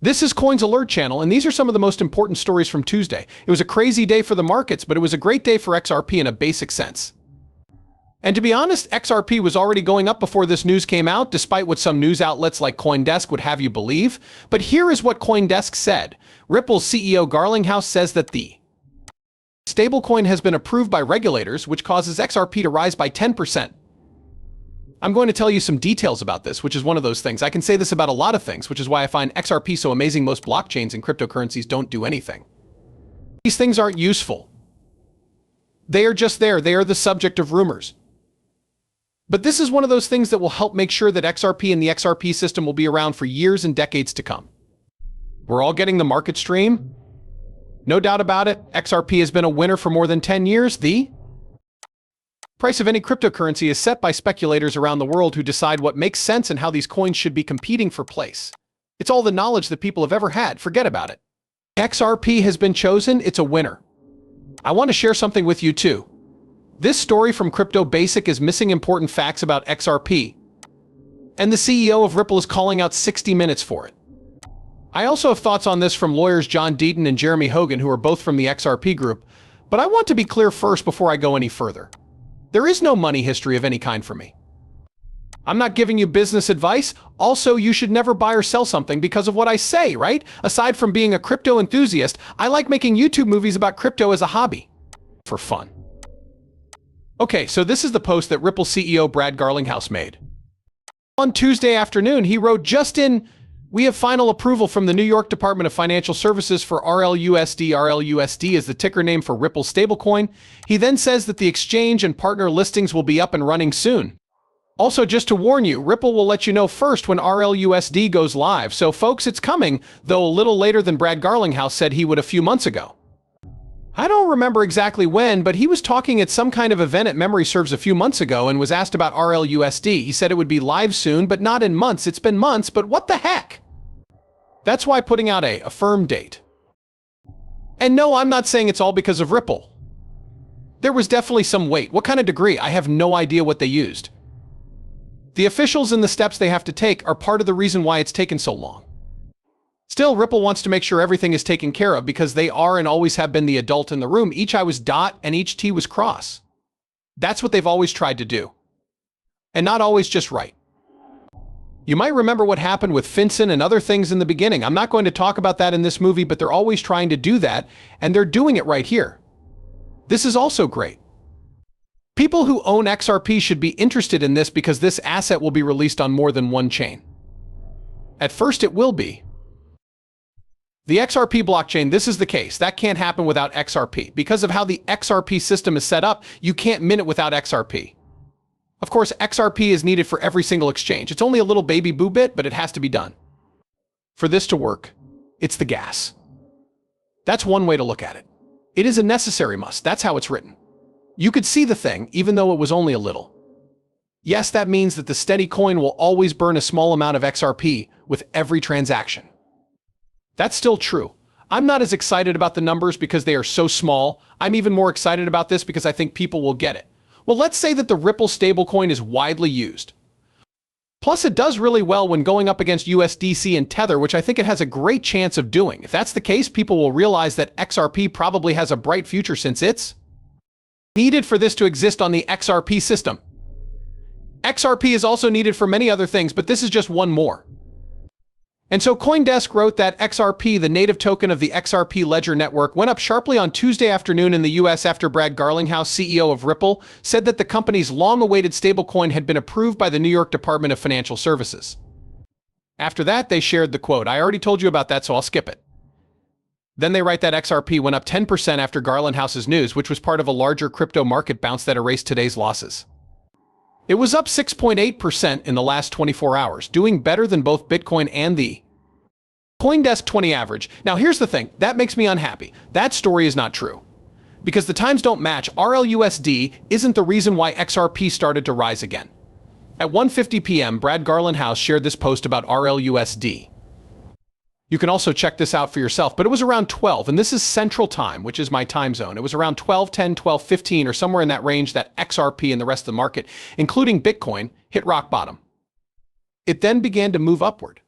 This is Coins Alert Channel, and these are some of the most important stories from Tuesday. It was a crazy day for the markets, but it was a great day for XRP in a basic sense. And to be honest, XRP was already going up before this news came out, despite what some news outlets like CoinDesk would have you believe. But here is what CoinDesk said. Ripple's CEO Garlinghouse says that the stablecoin has been approved by regulators, which causes XRP to rise by 10%. I'm going to tell you some details about this, which is one of those things. I can say this about a lot of things, which is why I find XRP so amazing. Most blockchains and cryptocurrencies don't do anything. These things aren't useful. They are just there. They are the subject of rumors. But this is one of those things that will help make sure that XRP and the XRP system will be around for years and decades to come. We're all getting the market stream. No doubt about it, XRP has been a winner for more than 10 years. The price of any cryptocurrency is set by speculators around the world who decide what makes sense and how these coins should be competing for place. It's all the knowledge that people have ever had. Forget about it. XRP has been chosen. It's a winner. I want to share something with you too. This story from Crypto Basic is missing important facts about XRP, and the CEO of Ripple is calling out 60 Minutes for it. I also have thoughts on this from lawyers John Deaton and Jeremy Hogan, who are both from the XRP group, but I want to be clear first before I go any further. There is no money history of any kind for me. I'm not giving you business advice. Also, you should never buy or sell something because of what I say, right? Aside from being a crypto enthusiast, I like making YouTube movies about crypto as a hobby. For fun. Okay, so this is the post that Ripple CEO Brad Garlinghouse made. On Tuesday afternoon, he wrote, "Just in, we have final approval from the New York Department of Financial Services for RLUSD. RLUSD is the ticker name for Ripple stablecoin." He then says that the exchange and partner listings will be up and running soon. Also, just to warn you, Ripple will let you know first when RLUSD goes live. So folks, it's coming, though a little later than Brad Garlinghouse said he would a few months ago. I don't remember exactly when, but he was talking at some kind of event at Memory Serves a few months ago and was asked about RLUSD. He said it would be live soon, but not in months. It's been months, but what the heck? That's why putting out a firm date. And no, I'm not saying it's all because of Ripple. There was definitely some weight. What kind of degree? I have no idea what they used. The officials and the steps they have to take are part of the reason why it's taken so long. Still, Ripple wants to make sure everything is taken care of because they are and always have been the adult in the room. Each I was dot and each T was cross. That's what they've always tried to do. And not always just right. You might remember what happened with FinCEN and other things in the beginning. I'm not going to talk about that in this movie, but they're always trying to do that, and they're doing it right here. This is also great. People who own XRP should be interested in this because this asset will be released on more than one chain. At first, it will be. The XRP blockchain, this is the case. That can't happen without XRP. Because of how the XRP system is set up, you can't mint it without XRP. Of course, XRP is needed for every single exchange. It's only a little baby boo bit, but it has to be done. For this to work, it's the gas. That's one way to look at it. It is a necessary must. That's how it's written. You could see the thing, even though it was only a little. Yes, that means that the steady coin will always burn a small amount of XRP with every transaction. That's still true. I'm not as excited about the numbers because they are so small. I'm even more excited about this because I think people will get it. Well, let's say that the Ripple stablecoin is widely used. Plus, it does really well when going up against USDC and Tether, which I think it has a great chance of doing. If that's the case, people will realize that XRP probably has a bright future since it's needed for this to exist on the XRP system. XRP is also needed for many other things, but this is just one more. And so CoinDesk wrote that XRP, the native token of the XRP ledger network, went up sharply on Tuesday afternoon in the US after Brad Garlinghouse, CEO of Ripple, said that the company's long-awaited stablecoin had been approved by the New York Department of Financial Services. After that, they shared the quote. I already told you about that, so I'll skip it. Then they write that XRP went up 10% after Garlinghouse's news, which was part of a larger crypto market bounce that erased today's losses. It was up 6.8% in the last 24 hours, doing better than both Bitcoin and the CoinDesk 20 average. Now here's the thing, that makes me unhappy. That story is not true. Because the times don't match, RLUSD isn't the reason why XRP started to rise again. At 1:50 p.m., Brad Garlinghouse shared this post about RLUSD. You can also check this out for yourself, but it was around 12, and this is Central Time, which is my time zone. It was around 12:10, 12:15, or somewhere in that range that XRP and the rest of the market, including Bitcoin, hit rock bottom. It then began to move upward.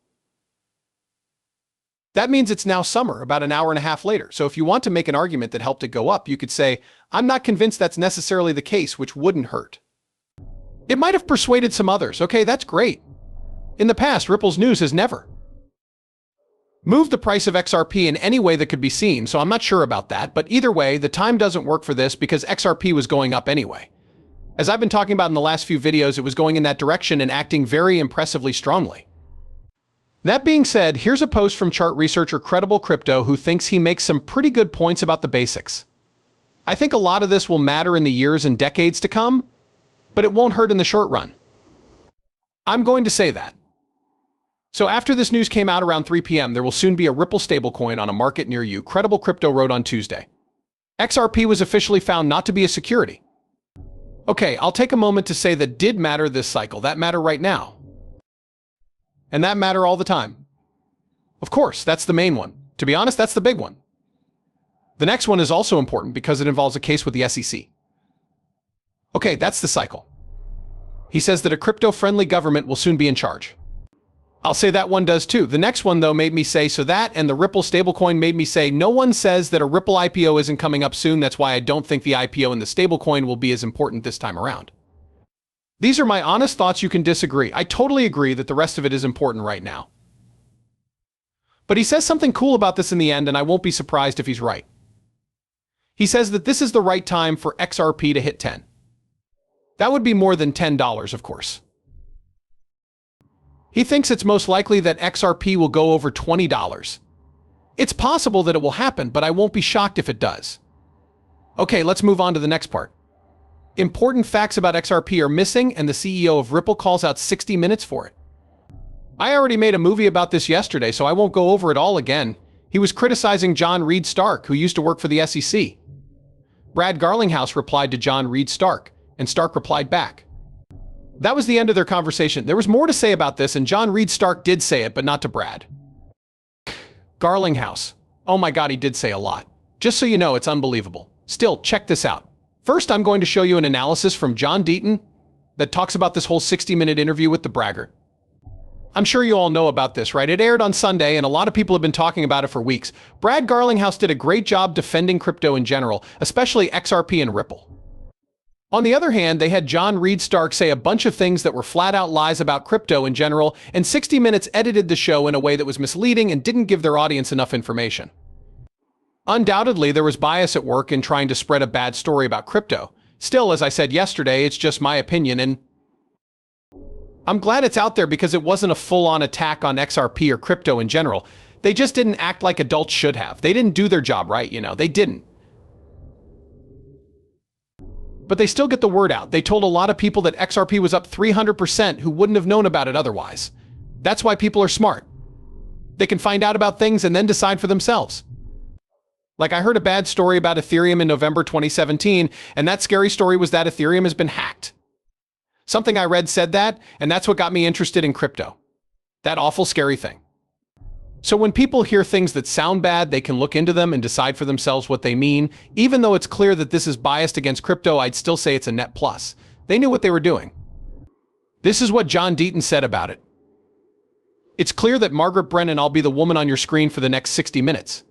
That means it's now summer, about an hour and a half later. So if you want to make an argument that helped it go up, you could say, I'm not convinced that's necessarily the case, which wouldn't hurt. It might have persuaded some others. Okay, that's great. In the past, Ripple's news has never moved the price of XRP in any way that could be seen, so I'm not sure about that. But either way, the time doesn't work for this because XRP was going up anyway. As I've been talking about in the last few videos, it was going in that direction and acting very impressively strongly. That being said, here's a post from chart researcher Credible Crypto who thinks he makes some pretty good points about the basics. I think a lot of this will matter in the years and decades to come, but it won't hurt in the short run. I'm going to say that. So after this news came out around 3 p.m., there will soon be a Ripple stablecoin on a market near you, Credible Crypto wrote on Tuesday. XRP was officially found not to be a security. Okay, I'll take a moment to say that did matter this cycle, that matter right now. And that matter all the time. Of course, that's the main one. To be honest, that's the big one. The next one is also important because it involves a case with the SEC. Okay, that's the cycle. He says that a crypto-friendly government will soon be in charge. I'll say that one does too. The next one, though, made me say so that, and the Ripple stablecoin made me say no one says that a Ripple IPO isn't coming up soon. That's why I don't think the IPO and the stablecoin will be as important this time around. These are my honest thoughts. You can disagree. I totally agree that the rest of it is important right now. But he says something cool about this in the end, and I won't be surprised if he's right. He says that this is the right time for XRP to hit 10. That would be more than $10, of course. He thinks it's most likely that XRP will go over $20. It's possible that it will happen, but I won't be shocked if it does. Okay, let's move on to the next part. Important facts about XRP are missing, and the CEO of Ripple calls out 60 minutes for it. I already made a movie about this yesterday, so I won't go over it all again. He was criticizing John Reed Stark, who used to work for the SEC. Brad Garlinghouse replied to John Reed Stark, and Stark replied back. That was the end of their conversation. There was more to say about this, and John Reed Stark did say it, but not to Brad. Garlinghouse. Oh my god, he did say a lot. Just so you know, it's unbelievable. Still, check this out. First, I'm going to show you an analysis from John Deaton that talks about this whole 60-minute interview with the braggart. I'm sure you all know about this, right? It aired on Sunday, and a lot of people have been talking about it for weeks. Brad Garlinghouse did a great job defending crypto in general, especially XRP and Ripple. On the other hand, they had John Reed Stark say a bunch of things that were flat-out lies about crypto in general, and 60 Minutes edited the show in a way that was misleading and didn't give their audience enough information. Undoubtedly, there was bias at work in trying to spread a bad story about crypto. Still, as I said yesterday, it's just my opinion, and I'm glad it's out there because it wasn't a full-on attack on XRP or crypto in general. They just didn't act like adults should have. They didn't do their job right, They didn't. But they still get the word out. They told a lot of people that XRP was up 300% who wouldn't have known about it otherwise. That's why people are smart. They can find out about things and then decide for themselves. Like, I heard a bad story about Ethereum in November 2017, and that scary story was that Ethereum has been hacked. Something I read said that, and that's what got me interested in crypto. That awful scary thing. So when people hear things that sound bad, they can look into them and decide for themselves what they mean. Even though it's clear that this is biased against crypto, I'd still say it's a net plus. They knew what they were doing. This is what John Deaton said about it. It's clear that Margaret Brennan, I'll be the woman on your screen for the next 60 minutes.